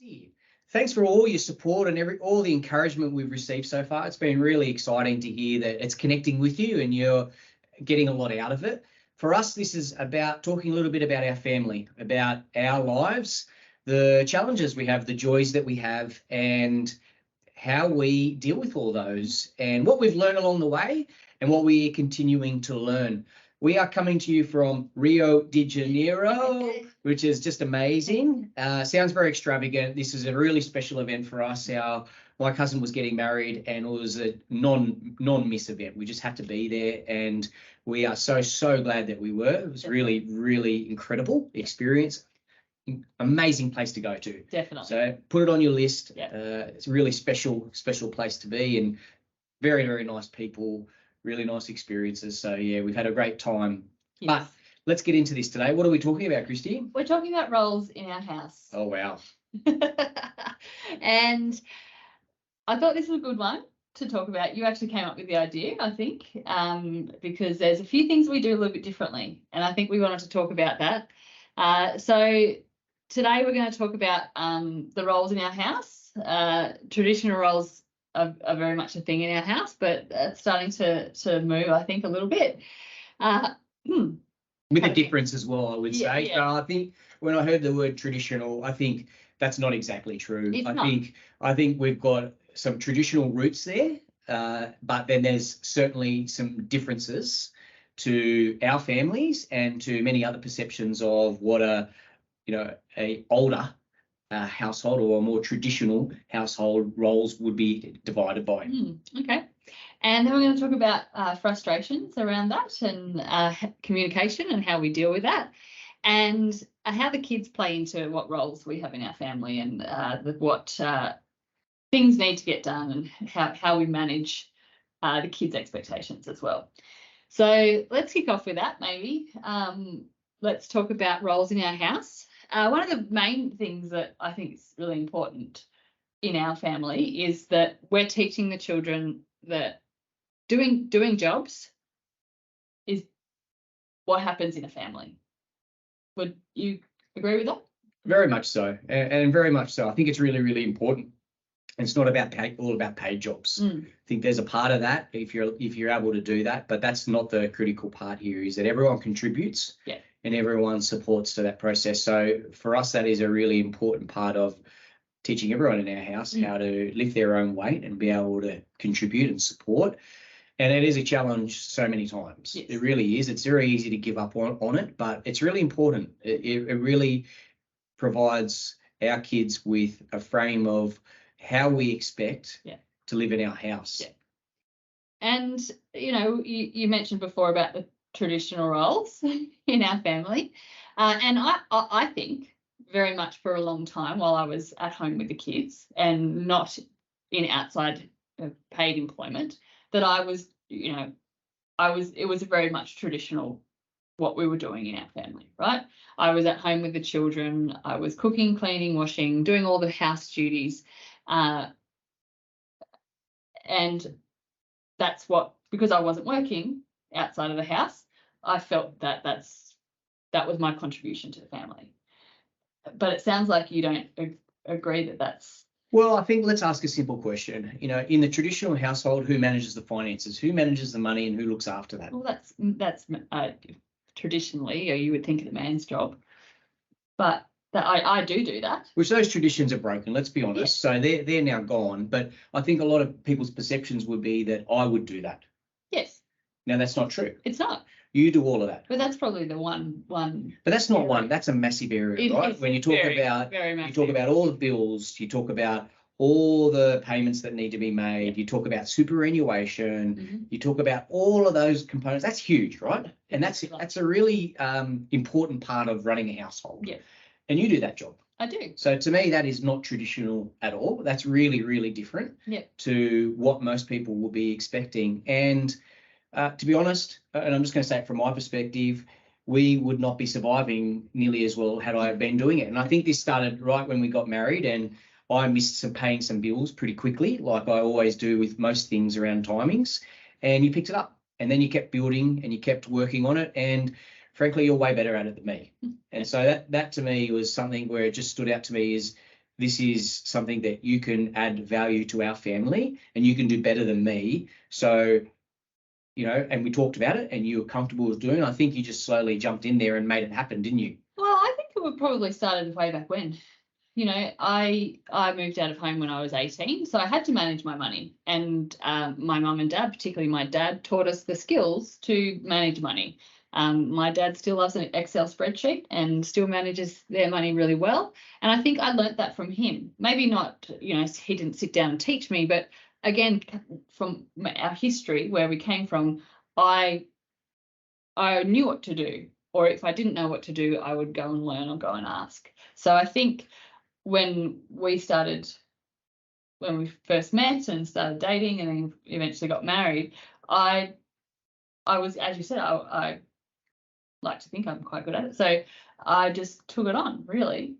Easy. Thanks for all your support and all the encouragement we've received so far. It's been really exciting to hear that it's connecting with you and you're getting a lot out of it. For us, this is about talking a little bit about our family, about our lives, the challenges we have, the joys that we have, and how we deal with all those and what we've learned along the way and what we're continuing to learn. We are coming to you from Rio de Janeiro, which is just amazing. Sounds very extravagant. This is a really special event for us. My cousin was getting married and it was a non-miss event. We just had to be there and we are so glad that we were. It was really incredible experience. Amazing place to go to. Definitely. So put it on your list. Yeah. It's a really special place to be and very nice people, really nice experiences. So yeah, we've had a great time. Yes. But let's get into this today. What are we talking about, Kristy? We're talking about roles in our house. Oh, wow. And I thought this was a good one to talk about. You actually came up with the idea, I think, because there's a few things we do a little bit differently. And I think we wanted to talk about that. So today we're going to talk about the roles in our house. Traditional roles are very much a thing in our house, but it's starting to move, I think, a little bit. With a difference as well, I would say. Yeah. So I think when I heard the word traditional, I think that's not exactly true. I think we've got some traditional roots there, but then there's certainly some differences to our families and to many other perceptions of what a older household or a more traditional household roles would be divided by. Okay. And then we're going to talk about frustrations around that and communication and how we deal with that and how the kids play into what roles we have in our family and what things need to get done and how we manage the kids' expectations as well. So let's kick off with that maybe. Let's talk about roles in our house. One of the main things that I think is really important in our family is that we're teaching the children that doing jobs is what happens in a family. Would you agree with that? Very much so, and very much so. I think it's really important. And it's not about all about paid jobs. I think there's a part of that if you're able to do that, but that's not the critical part here. Is that everyone contributes, and everyone supports to that process. So for us, that is a really important part of teaching everyone in our house how to lift their own weight and be able to contribute and support. And it is a challenge so many times. Yes. It really is. It's very easy to give up on it, but it's really important. It really provides our kids with a frame of how we expect to live in our house. Yeah. And, you mentioned before about the traditional roles in our family. And I think very much for a long time while I was at home with the kids and not in outside paid employment, that I was, it was very much traditional what we were doing in our family, right? I was at home with the children. I was cooking, cleaning, washing, doing all the house duties. And that's because I wasn't working outside of the house, I felt that was my contribution to the family. But it sounds like you don't agree that that's... Well, I think let's ask a simple question. In the traditional household, who manages the finances? Who manages the money and who looks after that? Well, that's traditionally, or you would think, the man's job. But I do that. Which those traditions are broken, let's be honest. Yeah. So they're now gone. But I think a lot of people's perceptions would be that I would do that. Yes. Now, that's not true. It's not. You do all of that. But that's probably the one. But that's not one. That's a massive area, right? When you talk about all the bills, you talk about all the payments that need to be made, you talk about superannuation, you talk about all of those components. That's huge, right? And that's a really important part of running a household. Yeah. And you do that job. I do. So to me, that is not traditional at all. That's really different to what most people will be expecting. And to be honest, and I'm just going to say it from my perspective, we would not be surviving nearly as well had I been doing it. And I think this started right when we got married, and I missed paying some bills pretty quickly, like I always do with most things around timings. And you picked it up, and then you kept building and you kept working on it. And frankly, you're way better at it than me. And so that to me was something where it just stood out to me is this is something that you can add value to our family and you can do better than me. So, you know, and we talked about it and you were comfortable with doing it. I think you just slowly jumped in there and made it happen, didn't you? Well, I think it would probably started way back when. You know, I moved out of home when I was 18, so I had to manage my money. And my mum and dad, particularly my dad, taught us the skills to manage money. My dad still loves an Excel spreadsheet and still manages their money really well. And I think I learnt that from him. Maybe not, you know, he didn't sit down and teach me, but again, from our history, where we came from, I knew what to do. Or if I didn't know what to do, I would go and learn or go and ask. So I think when we first met and started dating and then eventually got married, I was, as you said, I like to think I'm quite good at it. So I just took it on, really.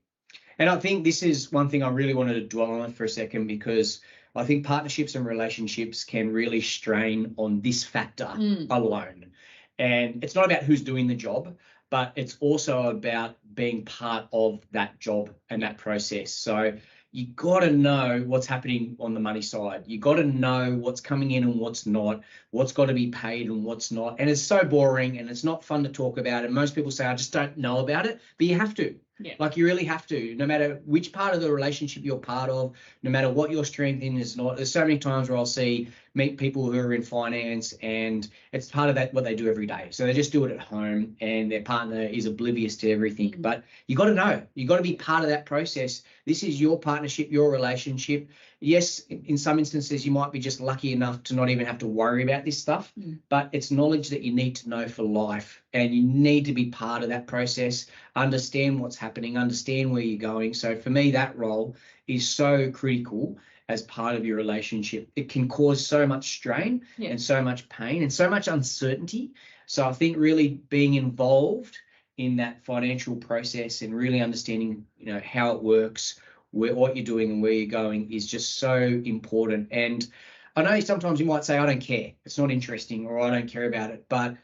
And I think this is one thing I really wanted to dwell on for a second, because I think partnerships and relationships can really strain on this factor alone. And it's not about who's doing the job, but it's also about being part of that job and that process. So you got to know what's happening on the money side. You got to know what's coming in and what's not, what's got to be paid and what's not. And it's so boring and it's not fun to talk about. And most people say, I just don't know about it, but you have to. Yeah. Like you really have to, no matter which part of the relationship you're part of, no matter what your strength in is not. There's so many times where I'll meet people who are in finance and it's part of that, what they do every day. So they just do it at home and their partner is oblivious to everything. But you got to know, you got to be part of that process. This is your partnership, your relationship. Yes, in some instances, you might be just lucky enough to not even have to worry about this stuff, but it's knowledge that you need to know for life and you need to be part of that process, understand what's happening, understand where you're going. So for me, that role is so critical as part of your relationship. It can cause so much strain and so much pain and so much uncertainty. So I think really being involved in that financial process and really understanding, you know, how it works, what you're doing and where you're going is just so important. And I know sometimes you might say, I don't care, it's not interesting, or I don't care about it, but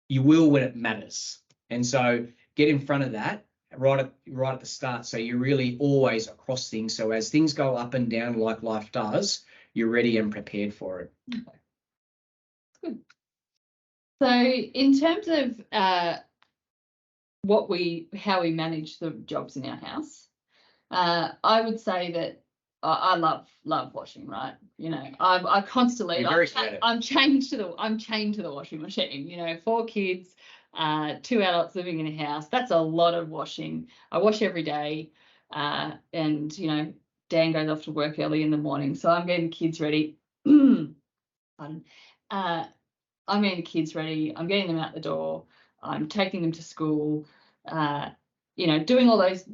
you will when it matters. And so get in front of that right at the start, so you're really always across things. So as things go up and down like life does, you're ready and prepared for it. Okay. Good. So in terms of how we manage the jobs in our house, I would say that I love washing, right? You know, I constantly I'm chained to the washing machine. You know, 4 kids, 2 adults living in a house. That's a lot of washing. I wash every day, and you know, Dan goes off to work early in the morning, so I'm getting the kids ready. Pardon. I'm getting the kids ready. I'm getting them out the door. I'm taking them to school. You know, doing all those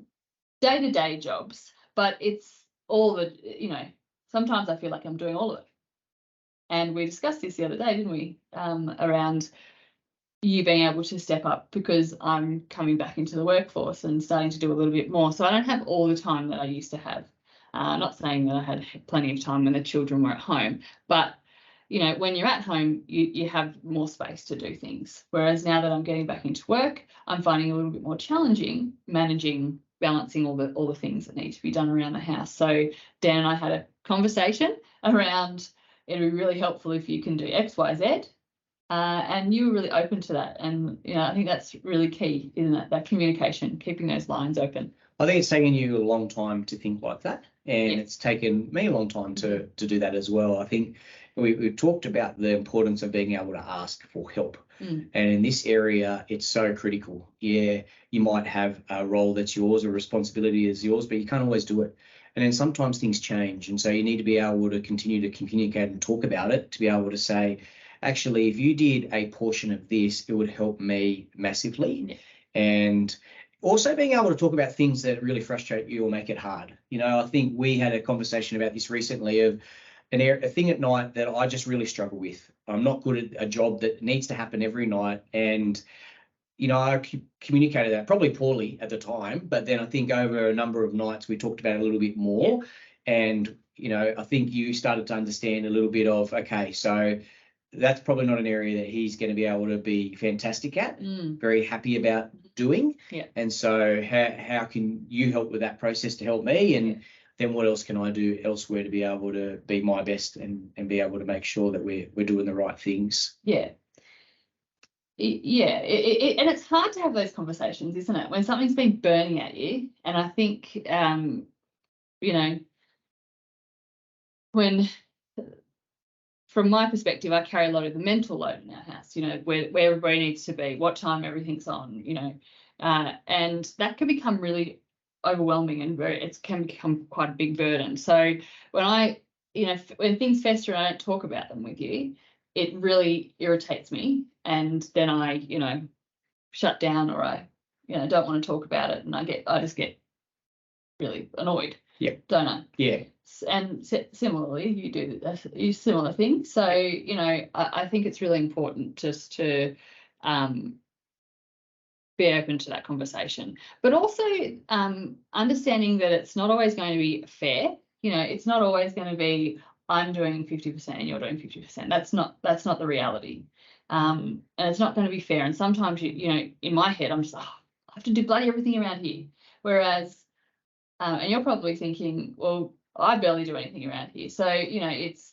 day-to-day jobs, but it's all the, you know, sometimes I feel like I'm doing all of it. And we discussed this the other day, didn't we, around you being able to step up, because I'm coming back into the workforce and starting to do a little bit more. So I don't have all the time that I used to have. Not saying that I had plenty of time when the children were at home, but you know, when you're at home, you have more space to do things. Whereas now that I'm getting back into work, I'm finding it a little bit more challenging balancing all the things that need to be done around the house. So Dan and I had a conversation around it'd be really helpful if you can do X, Y, Z. And you were really open to that. And, you know, I think that's really key, isn't it? That communication, keeping those lines open. I think it's taken you a long time to think like that. And it's taken me a long time to do that as well. I think we talked about the importance of being able to ask for help. And in this area, it's so critical. Yeah, you might have a role that's yours, a responsibility is yours, but you can't always do it. And then sometimes things change. And so you need to be able to continue to communicate and talk about it, to be able to say, actually, if you did a portion of this, it would help me massively. And also being able to talk about things that really frustrate you or make it hard. You know, I think we had a conversation about this recently of a thing at night that I just really struggle with. I'm not good at a job that needs to happen every night. And, you know, I communicated that probably poorly at the time, but then I think over a number of nights we talked about it a little bit more. And, you know, I think you started to understand a little bit of, okay, so that's probably not an area that he's going to be able to be fantastic at, very happy about doing. And so how can you help with that process to help me? And then what else can I do elsewhere to be able to be my best and be able to make sure that we're doing the right things? Yeah. Yeah, and it's hard to have those conversations, isn't it? When something's been burning at you. And I think, you know, when, from my perspective, I carry a lot of the mental load in our house, you know, where everybody needs to be, what time everything's on, you know, and that can become really overwhelming and it can become quite a big burden. So when when things fester and I don't talk about them with you, it really irritates me. And then I, you know, shut down, or I, you know, don't want to talk about it. And I just get really annoyed. Yeah. Don't I? Yeah. And similarly, you similar things. So, you know, I think it's really important just to be open to that conversation, but also understanding that it's not always going to be fair. You know, it's not always going to be I'm doing 50% and you're doing 50%. That's not the reality. And it's not going to be fair. And sometimes you know, in my head, I'm just I have to do bloody everything around here. Whereas, and you're probably thinking, well, I barely do anything around here. So, you know, is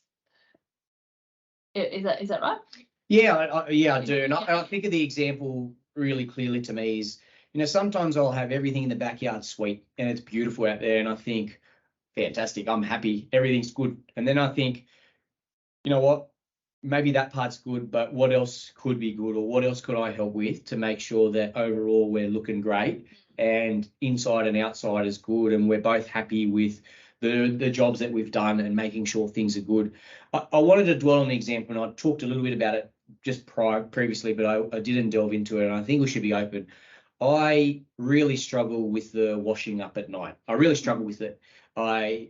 that right? Yeah, I do. And I think of the example really clearly to me is, you know, sometimes I'll have everything in the backyard sweet and it's beautiful out there. And I think, fantastic, I'm happy, everything's good. And then I think, you know what, maybe that part's good, but what else could be good, or what else could I help with to make sure that overall we're looking great and inside and outside is good and we're both happy with the jobs that we've done and making sure things are good. I wanted to dwell on the example, and I talked a little bit about it just previously, but I didn't delve into it, and I think we should be open. I really struggle with the washing up at night. I really struggle with it. I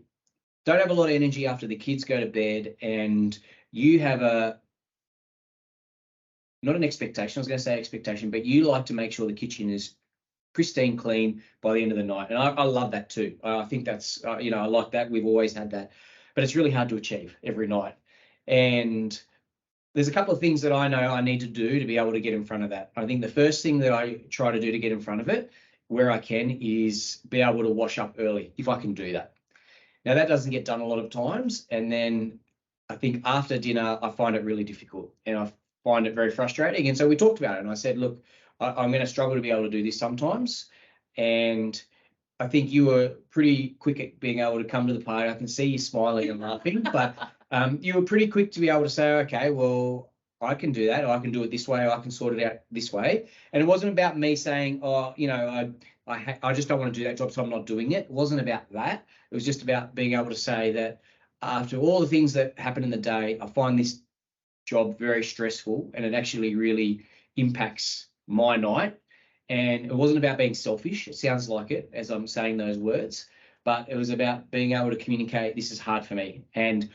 don't have a lot of energy after the kids go to bed, and you have not an expectation, I was going to say expectation, but you like to make sure the kitchen is pristine clean by the end of the night. And I love that too. I think that's, you know, I like that. We've always had that, but it's really hard to achieve every night. And there's a couple of things that I know I need to do to be able to get in front of that. I think the first thing that I try to do to get in front of it, where I can, is be able to wash up early, if I can do that. Now, that doesn't get done a lot of times. And then I think after dinner, I find it really difficult and I find it very frustrating. And so we talked about it, and I said, look, I'm going to struggle to be able to do this sometimes. And I think you were pretty quick at being able to come to the party. I can see you smiling and laughing, but you were pretty quick to be able to say, okay, well, I can do that. Or I can do it this way. Or I can sort it out this way. And it wasn't about me saying, oh, you know, I just don't want to do that job, so I'm not doing it. It wasn't about that. It was just about being able to say that after all the things that happen in the day, I find this job very stressful and it actually really impacts my night. And it wasn't about being selfish. It sounds like it as I'm saying those words, but it was about being able to communicate, this is hard for me. And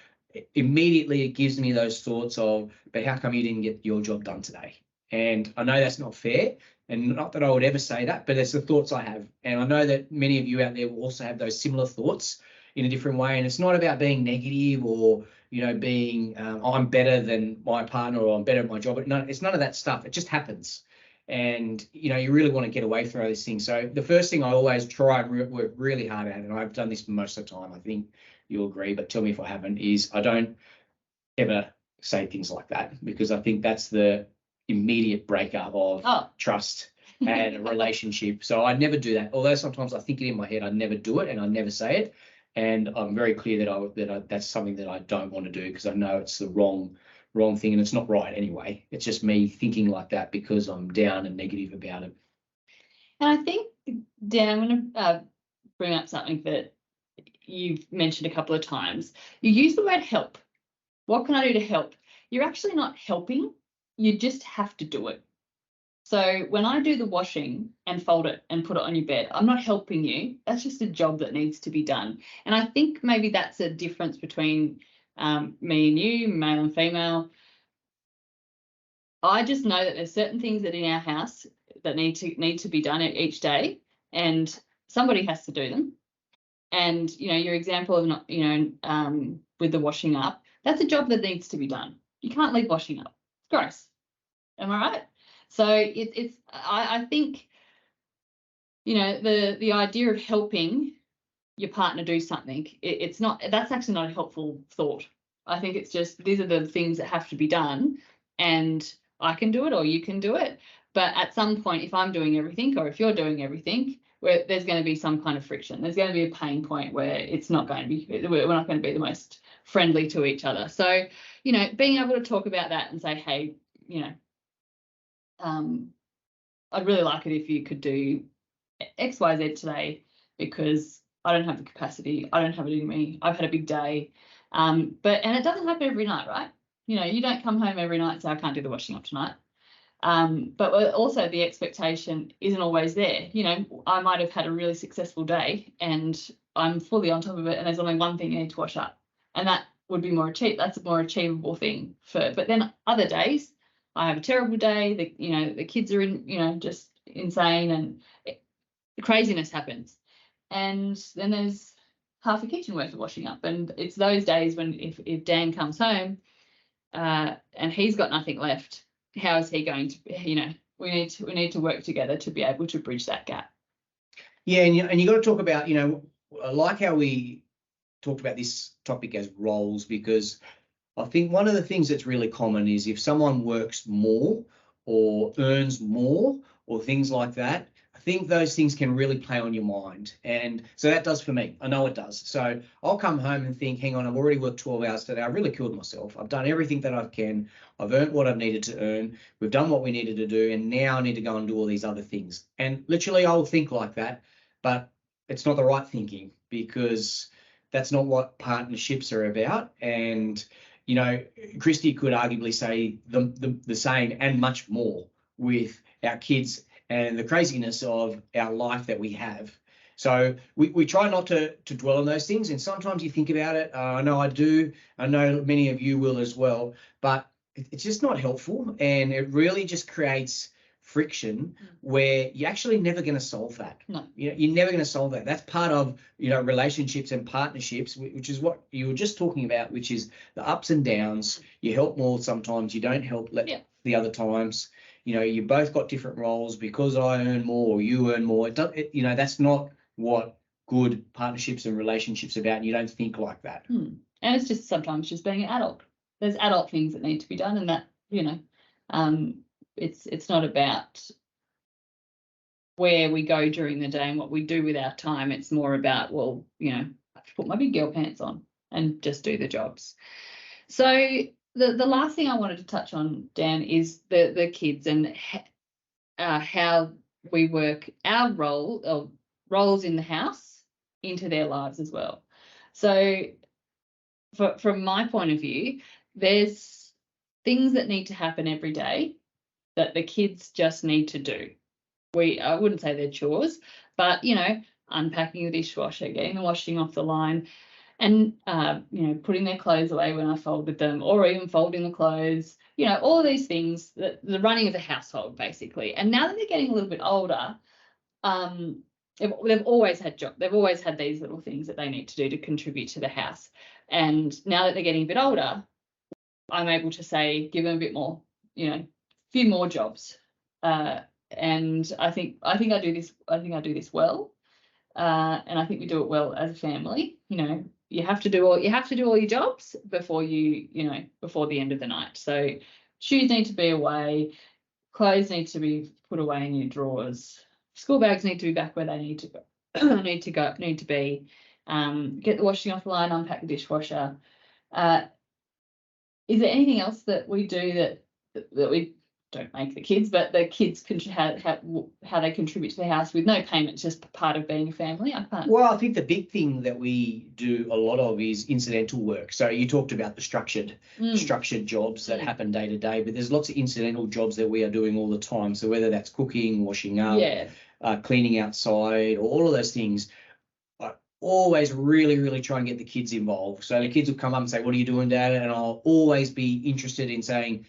immediately it gives me those thoughts of, but how come you didn't get your job done today? And I know that's not fair, and not that I would ever say that, but it's the thoughts I have. And I know that many of you out there will also have those similar thoughts in a different way. And it's not about being negative or, you know, being I'm better than my partner or I'm better at my job. No, it's none of that stuff. It just happens. And, you know, you really want to get away from those things. So the first thing I always try and work really hard at, and I've done this most of the time, I think you'll agree, but tell me if I haven't, is I don't ever say things like that, because I think that's the immediate breakup of trust and a relationship. So I never do that. Although sometimes I think it in my head, I never do it and I never say it. And I'm very clear that that's something that I don't want to do, because I know it's the wrong thing, and it's not right anyway. It's just me thinking like that because I'm down and negative about it. And I think, Dan, I'm going to bring up something that you've mentioned a couple of times. You use the word help. What can I do to help? You're actually not helping. You just have to do it. So when I do the washing and fold it and put it on your bed, I'm not helping you. That's just a job that needs to be done. And I think maybe that's a difference between me and you, male and female. I just know that there's certain things that in our house that need to be done each day, and somebody has to do them. And, you know, your example of not, you know, with the washing up, that's a job that needs to be done. You can't leave washing up. It's gross. Am I right? So I think, you know, the idea of helping your partner do something, it's not, that's actually not a helpful thought. I think it's just, these are the things that have to be done, and I can do it or you can do it. But at some point, if I'm doing everything or if you're doing everything, where there's going to be some kind of friction, there's going to be a pain point where it's not going to be, we're not going to be the most friendly to each other. So, you know, being able to talk about that and say, hey, you know, I'd really like it if you could do X, Y, Z today, because I don't have the capacity. I don't have it in me. I've had a big day. And it doesn't happen every night, right? You know, you don't come home every night and say, I can't do the washing up tonight. But also the expectation isn't always there. You know, I might have had a really successful day and I'm fully on top of it, and there's only one thing you need to wash up, and that would be that's a more achievable thing but then other days I have a terrible day, the kids are just insane, and craziness happens, and then there's half a kitchen worth of washing up. And it's those days when if Dan comes home and he's got nothing left, how is he going to, we need to work together to be able to bridge that gap. Yeah, and you got to talk about, like how we talked about this topic as roles, because I think one of the things that's really common is if someone works more or earns more or things like that, I think those things can really play on your mind. And so that does for me. I know it does. So I'll come home and think, hang on, I've already worked 12 hours today. I've really killed myself. I've done everything that I can. I've earned what I've needed to earn. We've done what we needed to do. And now I need to go and do all these other things. And literally I'll think like that, but it's not the right thinking, because that's not what partnerships are about. And, Kristy could arguably say the same and much more with our kids and the craziness of our life that we have. So we try not to dwell on those things. And sometimes you think about it. I know I do. I know many of you will as well. But it's just not helpful. And it really just creates friction where you're actually never going to solve that. No. You're never going to solve that. That's part of, relationships and partnerships, which is what you were just talking about, which is the ups and downs. You help more sometimes, you don't help the other times. You both got different roles. Because I earn more or you earn more, that's not what good partnerships and relationships are about. And you don't think like that. And it's just sometimes just being an adult. There's adult things that need to be done, and that, it's not about where we go during the day and what we do with our time. It's more about, I have to put my big girl pants on and just do the jobs. So the last thing I wanted to touch on, Dan, is the kids and how we work our roles in the house into their lives as well. So from my point of view, there's things that need to happen every day that the kids just need to do. I wouldn't say they're chores, but, unpacking the dishwasher, getting the washing off the line, and, putting their clothes away when I folded them, or even folding the clothes, all of these things, the running of the household, basically. And now that they're getting a little bit older, they've always had they've always had these little things that they need to do to contribute to the house. And now that they're getting a bit older, I'm able to say, give them a bit more, few more jobs. And I think I do this well. And I think we do it well as a family. You have to do all your jobs before before the end of the night. So shoes need to be away, clothes need to be put away in your drawers, school bags need to be back where they need to go, need to be. Get the washing off the line, unpack the dishwasher. Is there anything else that we do that we don't make the kids, but the kids how they contribute to the house with no payment, just part of being a family? Well, I think the big thing that we do a lot of is incidental work. So you talked about the structured jobs that happen day to day, but there's lots of incidental jobs that we are doing all the time. So whether that's cooking, washing up, cleaning outside, or all of those things, I always really, really try and get the kids involved. So the kids will come up and say, "What are you doing, Dad?" And I'll always be interested in saying,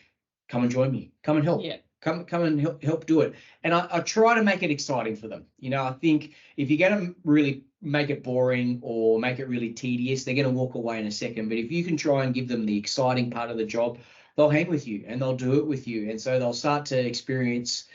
"Come and join me. Come and help. Yeah. Come and help do it." And I try to make it exciting for them. I think if you're going to really make it boring or make it really tedious, they're going to walk away in a second. But if you can try and give them the exciting part of the job, they'll hang with you and they'll do it with you. And so they'll start to experience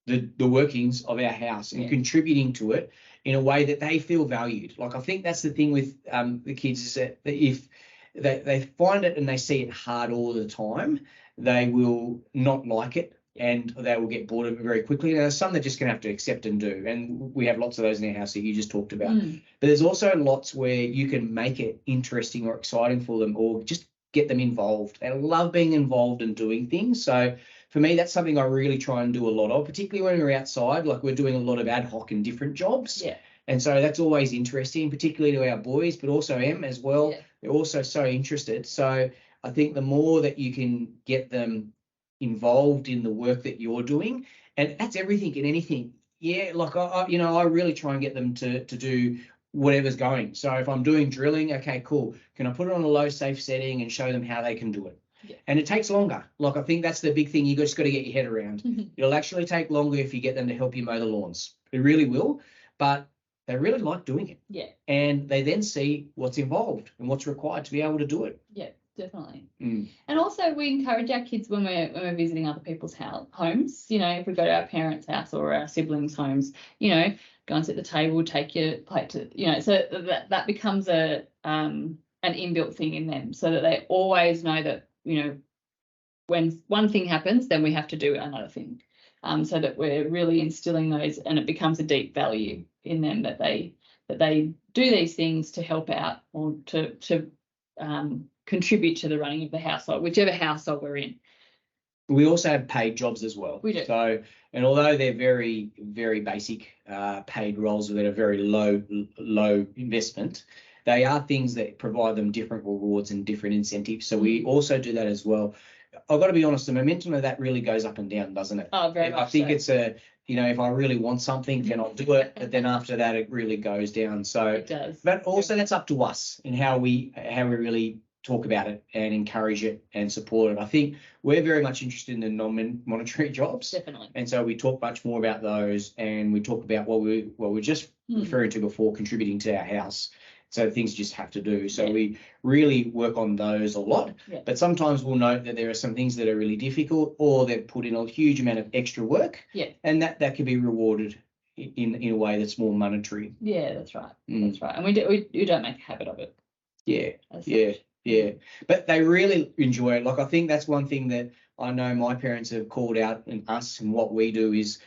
the workings of our house and contributing to it. in a way that they feel valued. Like, I think that's the thing with the kids, is that if they find it and they see it hard all the time, they will not like it, and they will get bored of it very quickly. And there's some they're just going to have to accept and do. And we have lots of those in our house that you just talked about. But there's also lots where you can make it interesting or exciting for them, or just get them involved. They love being involved and doing things. So for me, that's something I really try and do a lot of, particularly when we're outside. Like, we're doing a lot of ad hoc and different jobs. Yeah. And so that's always interesting, particularly to our boys, but also Em as well. Yeah. They're also so interested. So I think the more that you can get them involved in the work that you're doing, and that's everything and anything. Yeah, like I really try and get them to do whatever's going. So if I'm doing drilling, okay, cool. Can I put it on a low safe setting and show them how they can do it? Yeah. And it takes longer. Like, I think that's the big thing you just got to get your head around. It'll actually take longer if you get them to help you mow the lawns. It really will. But they really like doing it. Yeah. And they then see what's involved and what's required to be able to do it. Yeah, definitely. And also, we encourage our kids when we're visiting other people's homes, if we go to our parents' house or our siblings' homes, go and sit at the table, take your plate to, so that becomes an inbuilt thing in them, so that they always know that, when one thing happens, then we have to do another thing. So that we're really instilling those, and it becomes a deep value in them that they do these things to help out, or to contribute to the running of the household, whichever household we're in. We also have paid jobs as well. We do. So, and although they're very, very basic paid roles that are very low investment, they are things that provide them different rewards and different incentives. So we also do that as well. I've got to be honest, the momentum of that really goes up and down, doesn't it? Oh, very much. I think it's if I really want something, then I'll do it. But then after that, it really goes down. So it does. But also, that's up to us in how we really talk about it and encourage it and support it. I think we're very much interested in the non-monetary jobs. Definitely. And so we talk much more about those, and we talk about what we're just referring to before, contributing to our house. So things just have to do. So we really work on those a lot. Yeah. But sometimes we'll note that there are some things that are really difficult, or they've put in a huge amount of extra work. Yeah. And that can be rewarded in a way that's more monetary. Yeah, that's right. That's right. And we don't make a habit of it. Yeah. Yeah. But they really enjoy it. Like, I think that's one thing that I know my parents have called out in us, and what we do is,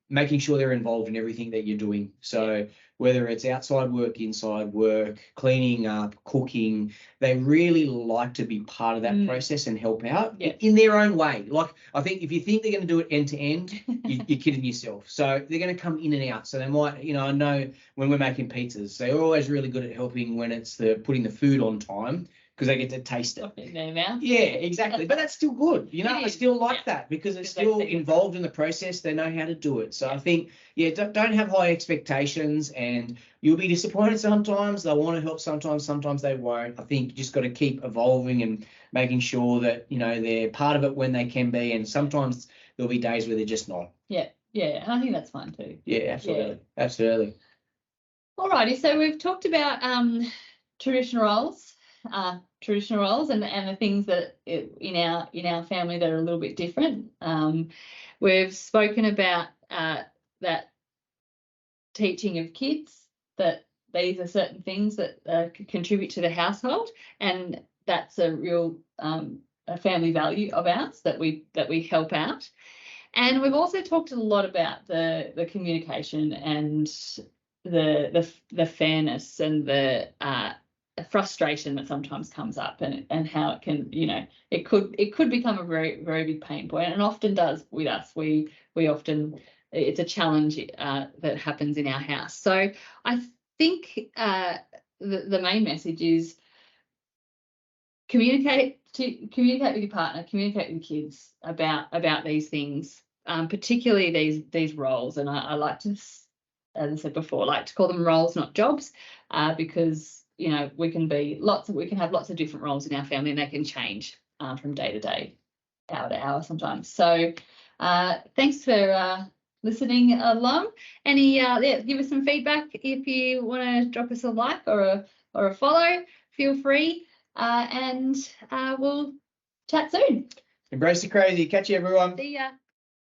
making sure they're involved in everything that you're doing. So whether it's outside work, inside work, cleaning up, cooking, they really like to be part of that process and help out in their own way. Like, I think if you think they're going to do it end to end, you're kidding yourself. So they're going to come in and out. So they might, I know when we're making pizzas, they're always really good at helping when it's putting the food on time, because they get to taste it. In their mouth. Yeah, exactly. But that's still good. I still like that, because it's still involved in the process. They know how to do it. So I think, don't have high expectations, and you'll be disappointed sometimes. They'll want to help sometimes they won't. I think you just got to keep evolving and making sure that, they're part of it when they can be. And sometimes there'll be days where they're just not. Yeah. Yeah. And I think that's fine too. Yeah, absolutely. Yeah. Absolutely. All righty. So we've talked about traditional roles and the things that in our family that are a little bit different. We've spoken about that teaching of kids that these are certain things that contribute to the household, and that's a real a family value of ours that we help out. And we've also talked a lot about the communication and the fairness and the frustration that sometimes comes up, and how it can, it could become a very, very big pain point, and often does with us. We often, it's a challenge that happens in our house. So I think the main message is communicate with your partner, communicate with your kids about these things, particularly these roles. And I like to, as I said before, like to call them roles, not jobs, because we can have lots of different roles in our family, and they can change from day to day, hour to hour sometimes. So thanks for listening along. Give us some feedback. If you want to drop us a like or a follow, feel free, and we'll chat soon. Embrace the crazy. Catch you, everyone. See ya.